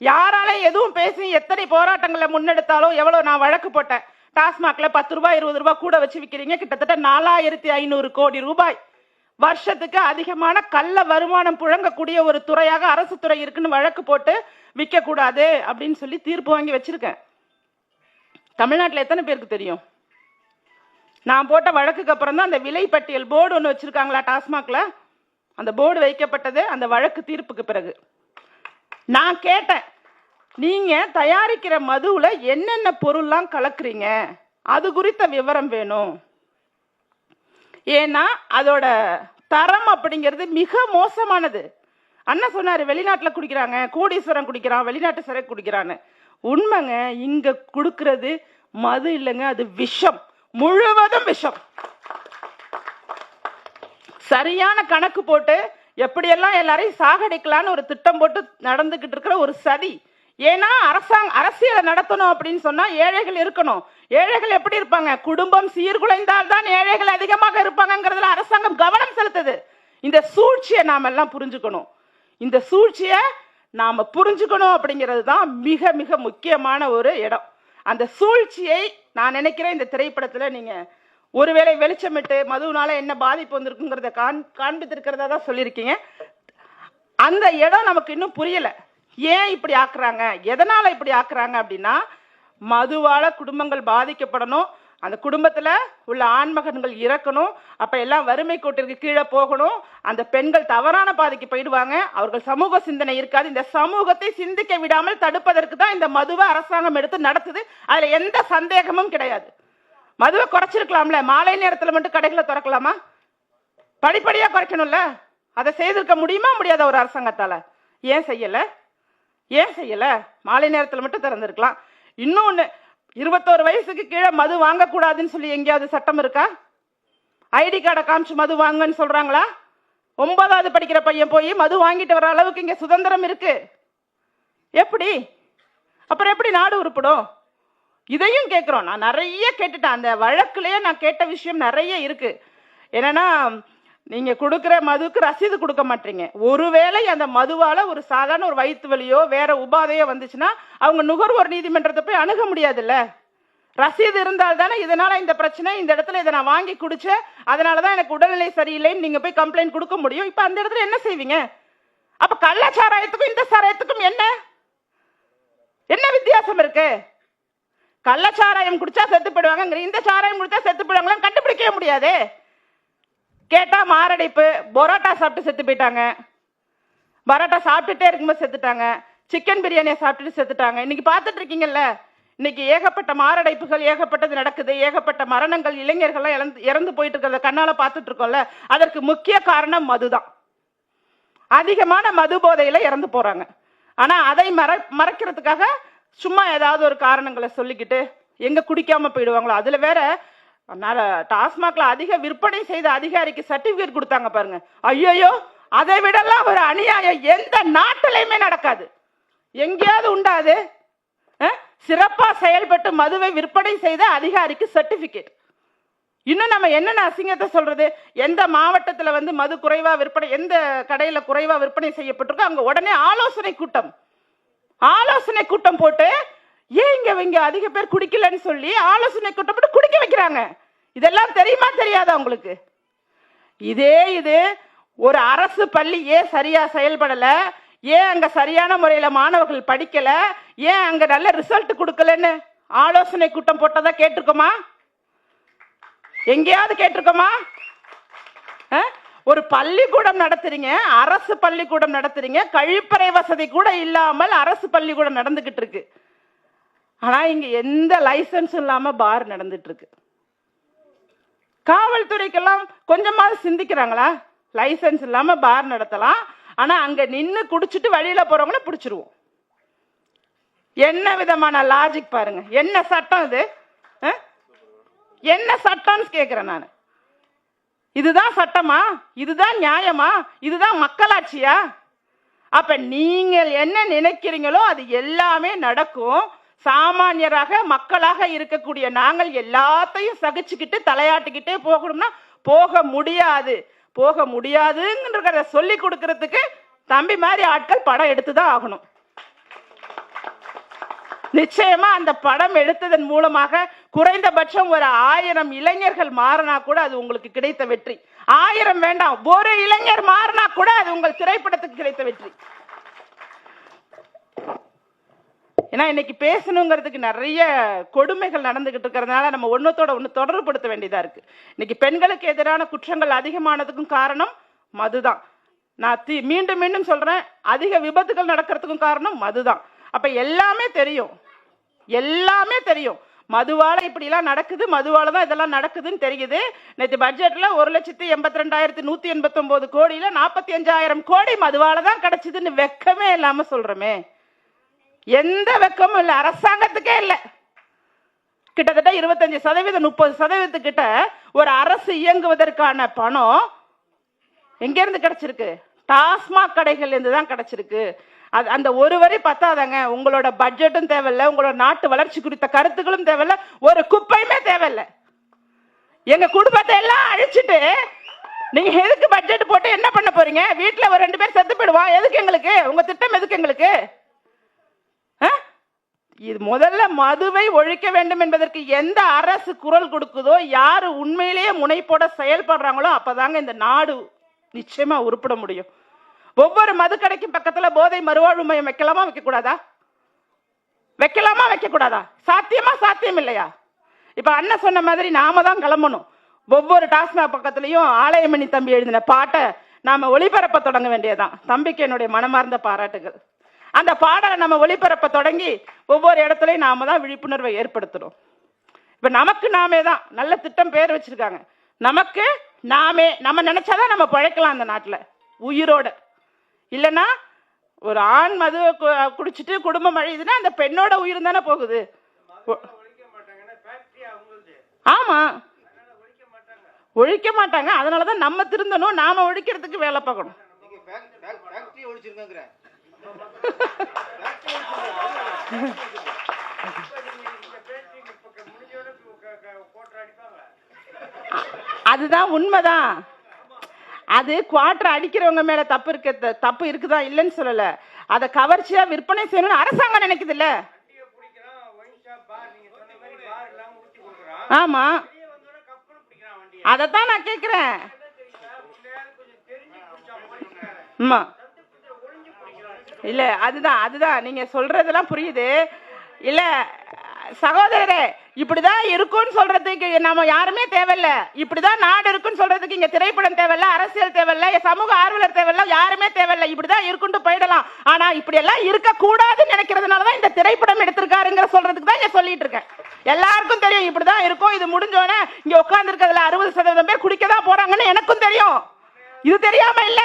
யாரால எதுவும் பேசி எத்தனை போராட்டங்களை முன்னெடுத்தாலும் எவ்வளவு நான் வழக்கு போட்டேன். டாஸ்மாக்ல 10 ரூபாய் 20 ரூபாய் கூட வச்சு விக்கிறீங்க. கிட்டத்தட்ட 4500 கோடி ரூபாய் வருஷத்துக்கு அதிகமான கள்ள வருமானம் புழங்கக்கூடிய ஒரு துறையாக அரசு துறை இருக்குன்னு வழக்கு போட்டு விற்க கூடாது அப்படின்னு சொல்லி தீர்ப்பு வாங்கி வச்சிருக்கேன். தமிழ்நாட்டில் எத்தனை பேருக்கு தெரியும்? நான் போட்ட வழக்குக்கு அப்புறம் தான் அந்த விலை பட்டியல் போர்டு ஒன்று வச்சிருக்காங்களா டாஸ்மாக்ல, அந்த போர்டு வைக்கப்பட்டது அந்த வழக்கு தீர்ப்புக்கு பிறகு. நான் கேட்டேன், நீங்க தயாரிக்கிற மதுவுல என்னென்ன பொருள்லாம் கலக்குறீங்க, அது குறித்த விவரம் வேணும். ஏன்னா அதோட தரம் அப்படிங்கிறது மிக மோசமானது. அண்ணன் சொன்னாரு வெளிநாட்டுல குடிக்கிறாங்க, கோடீஸ்வரன் குடிக்கிறான், வெளிநாட்டு சரக்கு குடிக்கிறான்னு. உண்மைங்க, இங்க குடுக்கிறது மது இல்லைங்க, அது விஷம், முழுவதும் விஷம். சரியான கணக்கு போட்டு எப்படியெல்லாம் எல்லாரையும் சாகடிக்கலான்னு ஒரு திட்டம் போட்டு நடந்துகிட்டு இருக்கிற ஒரு சதி. ஏன்னா அரசியலை நடத்தணும் அப்படின்னு சொன்னா ஏழைகள் இருக்கணும். ஏழைகள் எப்படி இருப்பாங்க? குடும்பம் சீர்குலைந்தால் தான் ஏழைகள் அதிகமாக இருப்பாங்கிறதுல அரசாங்கம் கவனம் செலுத்துது. இந்த சூழ்ச்சியை நாம எல்லாம் புரிஞ்சுக்கணும். இந்த சூழ்ச்சியை நாம புரிஞ்சுக்கணும் அப்படிங்கிறது தான் மிக மிக முக்கியமான ஒரு இடம். அந்த சூழ்ச்சியை நான் நினைக்கிறேன் இந்த திரைப்படத்துல நீங்க ஒருவேளை வெளிச்சமிட்டு மதுவினால என்ன பாதிப்பு வந்திருக்குங்கிறத காண்பித்திருக்கிறதா தான் சொல்லியிருக்கீங்க. அந்த இடம் நமக்கு இன்னும் புரியல. ஏன் இப்படி ஆக்குறாங்க, எதனால இப்படி ஆக்குறாங்க அப்படின்னா, மதுவால குடும்பங்கள் பாதிக்கப்படணும், அந்த குடும்பத்துல உள்ள ஆண்மகன்கள் இறக்கணும், அப்ப எல்லாம் வறுமை கோட்டிற்கு கீழே போகணும், அந்த பெண்கள் தவறான பாதைக்கு போயிடுவாங்க, அவர்கள் சமூக சிந்தனை இருக்காது. இந்த சமூகத்தை சிந்திக்க விடாமல் தடுப்பதற்கு தான் இந்த மதுவை அரசாங்கம் எடுத்து நடத்துது. அதுல எந்த சந்தேகமும் கிடையாது. மதுவை குறைச்சிருக்கலாம்ல, மாலை நேரத்துல மட்டும் கடைகளை திறக்கலாமா? படிப்படியா குறைக்கணும்ல. அதை செய்திருக்க முடியுமா முடியாத ஒரு அரசாங்கத்தால? ஏன் செய்யல? ஏன் செய்யல? மாலை நேரத்துல மட்டும் திறந்திருக்கலாம். இன்னொன்னு, 21 வயசுக்கு கீழே மது வாங்கக்கூடாதுன்னு சொல்லி எங்கேயாவது சட்டம் இருக்கா? ஐடி கார்டை காமிச்சு மது வாங்கன்னு சொல்றாங்களா? 9வது படிக்கிற பையன் போய் மது வாங்கிட்டு வர அளவுக்கு இங்க சுதந்திரம் இருக்கு. எப்படி? அப்புறம் எப்படி நாடு உருப்படும்? இதையும் கேட்கிறோம். நான் நிறைய கேட்டுட்டேன். அந்த வழக்குலயே நான் கேட்ட விஷயம் நிறைய இருக்கு. என்னன்னா, நீங்க கொடுக்கிற மதுக்கு ரசீது கொடுக்க மாட்டீங்க. ஒருவேளை அந்த மதுவால ஒரு சாதாரண ஒரு வயிற்று வலியோ வேற உபாதையோ வந்துச்சுன்னா அவங்க நுகர்வோர் நீதிமன்றத்தை போய் அணுக முடியாதுல்ல. ரசீது இருந்தால் தானே இதனால இந்த பிரச்சனை, இந்த இடத்துல இதை நான் வாங்கி குடிச்சேன், அதனாலதான் எனக்கு உடல்நிலை சரியில்லைன்னு நீங்க போய் கம்ப்ளைண்ட் கொடுக்க முடியும். இப்ப அந்த இடத்துல என்ன செய்வீங்க? அப்ப கள்ளச்சாராயத்துக்கும் இந்த சாராயத்துக்கும் என்ன வித்தியாசம் இருக்கு? கள்ளச்சாராயம் குடிச்சா செத்து போயிடுவாங்க, இந்த சாராயம் குடிச்சா செத்து போயிடுவாங்களான்னு கண்டுபிடிக்கவே முடியாது. கேட்டா மாரடைப்பு, பரோட்டா சாப்பிட்டு செத்து போயிட்டாங்க, பரோட்டா சாப்பிட்டுட்டே இருக்கும்போது செத்துட்டாங்க, சிக்கன் பிரியாணியை சாப்பிட்டுட்டு செத்துட்டாங்க. இன்னைக்கு பார்த்துட்டு இருக்கீங்கல்ல, இன்னைக்கு ஏகப்பட்ட மாரடைப்புகள் ஏகப்பட்டது நடக்குது, ஏகப்பட்ட மரணங்கள், இளைஞர்கள்லாம் இறந்து போயிட்டு இருக்கிறத கண்ணால பார்த்துட்டு இருக்கோம்ல. அதற்கு முக்கிய காரணம் மதுதான். அதிகமான மது போதையில இறந்து போறாங்க. ஆனா அதை மறைக்கிறதுக்காக சும்மா ஏதாவது ஒரு காரணங்களை சொல்லிக்கிட்டு எங்க குடிக்காம போயிடுவாங்களோ. அதுல வேற டாஸ்மாக்ல அதிக விற்பனை செய்த அதிகாரிக்கு சர்டிபிகேட் கொடுத்தாங்க பாருங்க. ஐயோ, அதை விடலாம் ஒரு அநியாயம் எந்த நாட்டிலையுமே நடக்காது. எங்கேயாவது உண்டாது? சிறப்பா செயல்பட்டு மதுவை விற்பனை செய்த அதிகாரிக்கு சர்டிபிகேட். இன்னும் நம்ம என்னென்ன அசிங்கத்தை சொல்றது? எந்த மாவட்டத்துல மது குறைவா விற்பனை, எந்த கடையில குறைவா விற்பனை செய்யப்பட்டிருக்கோ அங்க உடனே ஆலோசனை கூட்டம் போட்டு ஏன் இங்க அதிக பேர் குடிக்கலன்னு சொல்லி ஆலோசனை கூட்டம் போட்டு குடிக்க வைக்கிறாங்க. இதெல்லாம் தெரியுமா தெரியாதா உங்களுக்கு? இது ஒரு அரசு பள்ளி ஏன் சரியா செயல்படல, ஏன் அங்க சரியான முறையில மாணவர்கள் படிக்கல, ஏன் அங்க நல்ல ரிசல்ட் கொடுக்கலன்னு ஆலோசனை கூட்டம் போட்டதா கேட்டிருக்கோமா? எங்கேயாவது கேட்டிருக்கோமா? ஒரு பள்ளிக்கூடம் நடத்துறீங்க, அரசு பள்ளிக்கூடம் நடத்துறீங்க, கழிப்பறை வசதி கூட இல்லாமல் அரசு பள்ளிக்கூடம் நடந்துகிட்டு இருக்கு. ஆனா இங்க எந்த லைசன்ஸ் இல்லாம பார் நடந்துட்டு இருக்கு. காவல்துறைக்கெல்லாம் கொஞ்சமாவது சிந்திக்கிறாங்களா? லைசன்ஸ் இல்லாம பார் நடத்தலாம், ஆனா அங்க நின்னு குடிச்சிட்டு வழியில போறவங்கள பிடிச்சிருவோம். என்ன விதமான லாஜிக் பாருங்க. என்ன சட்டம் இது? என்ன சட்டம்னு கேக்குறேன் நான். இதுதான் சட்டமா? இதுதான் நியாயமா? இதுதான் மக்களாட்சியா? அப்ப நீங்கள் என்ன நினைக்கிறீங்களோ அது எல்லாமே நடக்கும். சாமானியராக மக்களாக இருக்கக்கூடிய நாங்கள் எல்லாத்தையும் சகிச்சுக்கிட்டு தலையாட்டிக்கிட்டே போகணும்னா போக முடியாதுங்கிறத சொல்லி கொடுக்கறதுக்கு தம்பி மாதிரி ஆட்கள் படம் எடுத்துதான் ஆகணும். நிச்சயமா அந்த படம் எடுத்ததன் மூலமாக குறைந்தபட்சம் ஒரு 1000 இளைஞர்கள் மாறினா கூட அது உங்களுக்கு கிடைத்த வெற்றி. 1000 வேண்டாம், ஒரு இளைஞர் மாறினா கூட அது உங்கள் திரைப்படத்துக்கு கிடைத்த வெற்றி. ஏன்னா இன்னைக்கு பேசணுங்கிறதுக்கு நிறைய கொடுமைகள் நடந்துகிட்டு இருக்கிறதுனால நம்ம ஒன்னத்தோட ஒண்ணு தொடர்புபடுத்த வேண்டியதா இருக்கு. இன்னைக்கு பெண்களுக்கு எதிரான குற்றங்கள் அதிகமானதுக்கும் காரணம் மதுதான். நான் மீண்டும் மீண்டும் சொல்றேன், அதிக விபத்துகள் நடக்கிறதுக்கும் காரணம் மதுதான். அப்ப எல்லாமே தெரியும், எல்லாமே தெரியும். மதுவால இப்படி எல்லாம் நடக்குது, மதுவால தான் இதெல்லாம் நடக்குதுன்னு தெரியுது. நேற்று பட்ஜெட்ல 1,82,189 கோடியில 45,000 கோடி மதுவால தான் கிடைச்சதுன்னு வெக்கமே இல்லாம சொல்றமே. எந்த வெக்கமும் இல்ல, அரசாங்கத்துக்கே இல்ல. கிட்டத்தட்ட 25% 30% கிட்ட ஒரு அரசு இயங்குவதற்கான பணம் எங்க இருந்து கிடைச்சிருக்கு? டாஸ்மாக் கடைகள் இருந்து தான் கிடைச்சிருக்கு. அந்த ஒரு வரி பத்தாதங்க. உங்களோட பட்ஜெட்டும் தேவையில்ல, உங்களோட நாட்டு வளர்ச்சி குறித்த கருத்துக்களும் தேவையில்ல, ஒரு குப்பையுமே தேவையில்ல. எங்க குடும்பத்தை எல்லாம் அழிச்சிட்டு நீங்க எதுக்கு பட்ஜெட் போட்டு என்ன பண்ண போறீங்க? வீட்டுல ஒரு 2 பேர் செத்து போயிடுவான், எதுக்கு எங்களுக்கு உங்க திட்டம்? எதுக்கு எங்களுக்கு? இது முதல்ல மதுவை ஒழிக்க வேண்டும் என்பதற்கு எந்த அரசு குரல் கொடுக்குதோ, யாரு உண்மையிலேயே முனைப்போட செயல்படுறாங்களோ அப்பதாங்க இந்த நாடு நிச்சயமா உருப்பட முடியும். ஒவ்வொரு மதுக்கடைக்கும் பக்கத்துல போதை மறுவாழ்வு மையம் வைக்கலாமா, வைக்க கூடாதா? வைக்கலாமா, வைக்க கூடாதா? சாத்தியமா, சாத்தியம் இல்லையா? இப்ப அண்ணன் சொன்ன மாதிரி நாம தான் கிளம்பணும். ஒவ்வொரு டாஸ்மாக் பக்கத்துலயும் ஆலயமணி தம்பி எழுதின பாட்டை நாம ஒளிபரப்ப தொடங்க வேண்டியதான். தம்பிக்கு என்னுடைய மனமார்ந்த பாராட்டுகள். அந்த பாடலை நம்ம ஒளிபரப்ப தொடங்கி ஒவ்வொரு இடத்துலயும் நாம தான் விழிப்புணர்வை ஏற்படுத்தணும். இப்ப நமக்கு நாமே தான் நல்ல திட்டம் பேர் வச்சிருக்காங்க. நமக்கு நாமே, நம்ம நினைச்சாதான் நம்ம பழைக்கலாம் அந்த நாட்டுல உயிரோட. இல்லைன்னா ஒரு ஆண் மது குடிச்சிட்டு குடும்பம் அழியுதுன்னா அந்த பெண்ணோட உயிர் தானே போகுது. ஆமா, ஒழிக்க மாட்டாங்க. அதனாலதான் நம்ம திருந்தணும், நாம ஒழிக்கிறதுக்கு வேலை பார்க்கணும். அதுதான் உண்மைதான். அது குவார்டர் அடிக்கிறவங்க மேல தப்பு இருக்குதா இல்லைன்னு சொல்லல. அதை கவர்ச்சியா விற்பனை செய்யணும்னு அரசாங்கம் நினைக்குது இல்ல. ஆமா, அதத்தான் நான் கேக்குறேன். இல்ல அதுதான் நீங்க சொல்றதெல்லாம் புரியுது. இல்ல சகோதரரே, இப்படிதான் இருக்கும்னு சொல்றதுக்கு நம்ம யாருமே தேவையில்ல. இப்படிதான் நாடு இருக்குன்னு சொல்றதுக்கு இங்க திரைப்படம் தேவையில்ல, அரசியல் தேவையில்ல, சமூக ஆர்வலர் தேவையில்ல, யாருமே தேவையில்ல. இப்படிதான் இருக்குன்னு போயிடலாம். ஆனா இப்படி எல்லாம் இருக்க கூடாதுன்னு நினைக்கிறதுனாலதான் இந்த திரைப்படம் எடுத்திருக்காருங்கிற சொல்றதுக்கு தான் இங்க சொல்லிட்டு இருக்கேன். எல்லாருக்கும் தெரியும் இப்படிதான் இருக்கும். இது முடிஞ்சோடனே இங்க உட்கார்ந்து இருக்கிறதுல 60% பேர் குடிக்கதான் போறாங்கன்னு எனக்கும் தெரியும். இது தெரியாம இல்ல.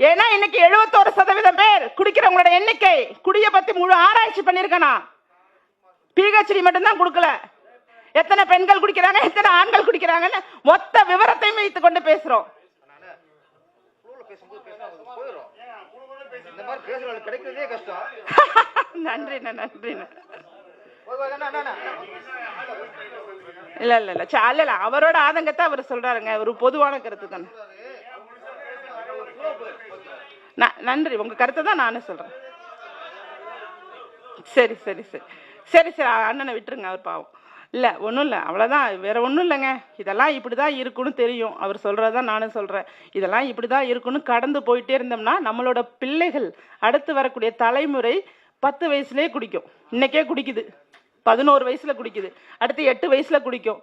ஏன்னா இன்னைக்கு 71% பேர் குடிக்கிறவங்களோட எண்ணிக்கை. குடிய பத்தி முழு ஆராய்ச்சி பண்ணிருக்கேனா. பிஹெச்டி மட்டும் தான் கொடுக்கல. எத்தனை பெண்கள் குடிக்கிறாங்க, எத்தனை ஆண்கள் குடிக்கிறாங்கன்னு மொத்த விவரத்தையும் வைத்துக் கொண்டு பேசுறோம். நன்றி நன்றி. இல்ல அவரோட ஆதங்கத்தை அவர் சொல்றாருங்க. ஒரு பொதுவான கருத்து தானே. நன்றி, உங்க கருத்தை தான் நானும் சொல்றேன். சரி சரி சரி சரி சரி அண்ணனை விட்டுருங்க, அவர் பாவம். இல்ல ஒன்றும் இல்லை, அவ்வளோதான், வேற ஒன்றும் இல்லைங்க. இதெல்லாம் இப்படிதான் இருக்குன்னு தெரியும். அவர் சொல்றதான் நானும் சொல்றேன். இதெல்லாம் இப்படிதான் இருக்குன்னு கடந்து போயிட்டே இருந்தோம்னா நம்மளோட பிள்ளைகள், அடுத்து வரக்கூடிய தலைமுறை 10 வயசுலயே குடிக்கும். இன்னைக்கே குடிக்குது, 11 வயசுல குடிக்குது, அடுத்து 8 வயசுல குடிக்கும்.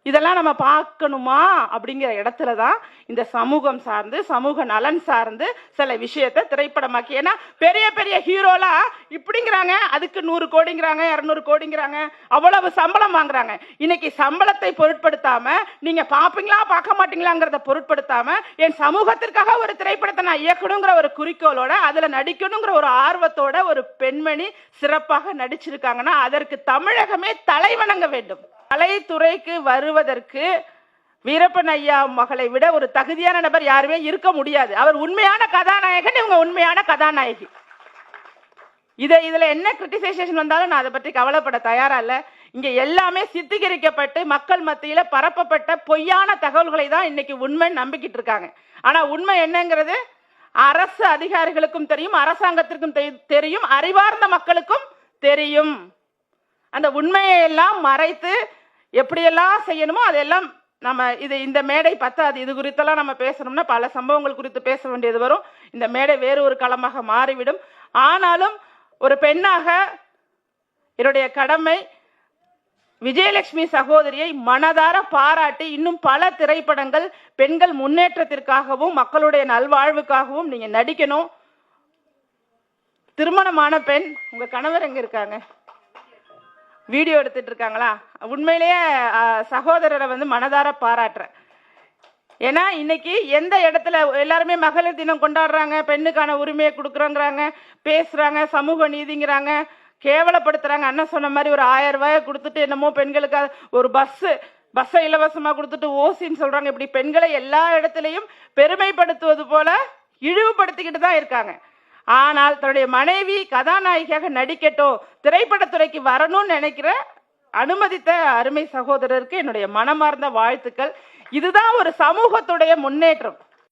இதெல்லாம் நம்ம பார்க்கணுமா அப்படிங்கிற இடத்துலதான் இந்த சமூகம் சார்ந்து, சமூக நலன் சார்ந்து சில விஷயத்தை திரைப்படமாக்கி. ஏன்னா பெரிய பெரிய ஹீரோலாம் இப்படிங்கிறாங்க, அதுக்கு 100 கோடிங்கிறாங்க, 200 கோடிங்கிறாங்க, அவ்வளவு சம்பளம் வாங்குறாங்க. இன்னைக்கு சம்பளத்தை பொருட்படுத்தாம, நீங்க பாப்பீங்களா பார்க்க மாட்டீங்களாங்கிறத பொருட்படுத்தாம, என் சமூகத்திற்காக ஒரு திரைப்படத்தை நான் இயக்கணுங்கிற ஒரு குறிக்கோளோட, அதுல நடிக்கணுங்கிற ஒரு ஆர்வத்தோட ஒரு பெண்மணி சிறப்பாக நடிச்சிருக்காங்கன்னா அதற்கு தமிழகமே தலைவணங்க வேண்டும். கலைத்துறைக்கு வருவதற்கு வீரப்பன் ஐயா மகளை விட ஒரு தகுதியான நபர் யாருமே இருக்க முடியாது. அவர் உண்மையான கதாநாயகன், இவங்க உண்மையான கதாநாயகி. இதுல என்ன கிரிட்டிசைசேஷன் வந்தாலும் நான் அதை பற்றி கவலைப்பட தயாரா இல்ல. இங்க எல்லாமே சித்தரிக்கப்பட்டு மக்கள் மத்தியில பரப்பப்பட்ட பொய்யான தகவல்களை தான் இன்னைக்கு உண்மை நம்பிக்கிட்டு இருக்காங்க. ஆனா உண்மை என்னங்கிறது அரசு அதிகாரிகளுக்கும் தெரியும், அரசாங்கத்திற்கும் தெரியும், அறிவார்ந்த மக்களுக்கும் தெரியும். அந்த உண்மையை எல்லாம் மறைத்து எப்படியெல்லாம் செய்யணுமோ அதெல்லாம் நம்ம இந்த மேடை பத்தாது. இது குறித்தெல்லாம் நம்ம பேசணும்னா பல சம்பவங்கள் குறித்து பேச வேண்டியது வரும். இந்த மேடை வேறு ஒரு களமாக மாறிவிடும். ஆனாலும் ஒரு பெண்ணாக என்னுடைய கடமை விஜயலட்சுமி சகோதரியை மனதார பாராட்டி இன்னும் பல திரைப்படங்கள் பெண்கள் முன்னேற்றத்திற்காகவும் மக்களுடைய நல்வாழ்வுக்காகவும் நீங்க நடிக்கணும். திருமணமான பெண், உங்க கணவர் எங்க இருக்காங்க? வீடியோ எடுத்துட்டு இருக்காங்களா? உண்மையிலேயே சகோதரரை மனதார பாராட்டுறேன். ஏன்னா இன்னைக்கு எந்த இடத்துல எல்லாருமே மகளிர் தினம் கொண்டாடுறாங்க, பெண்ணுக்கான உரிமையை கொடுக்குறோங்கிறாங்க, பேசுறாங்க, சமூக நீதிங்கிறாங்க, கேவலப்படுத்துறாங்க. அண்ணன் சொன்ன மாதிரி ஒரு 1000 ரூபாயை கொடுத்துட்டு என்னமோ பெண்களுக்கு ஒரு பஸ்ஸை இலவசமா கொடுத்துட்டு ஓசின்னு சொல்றாங்க. இப்படி பெண்களை எல்லா இடத்துலையும் பெருமைப்படுத்துவது போல இழிவுபடுத்திக்கிட்டு தான் இருக்காங்க. ஆனால் தன்னுடைய மனைவி கதாநாயகியாக நடிக்கட்டும், திரைப்படத்துறைக்கு வரணும்னு நினைக்கிற அனுமதித்த அருமை சகோதரருக்கு என்னுடைய மனமார்ந்த வாழ்த்துக்கள். இதுதான் ஒரு சமூகத்துடைய முன்னேற்றம்.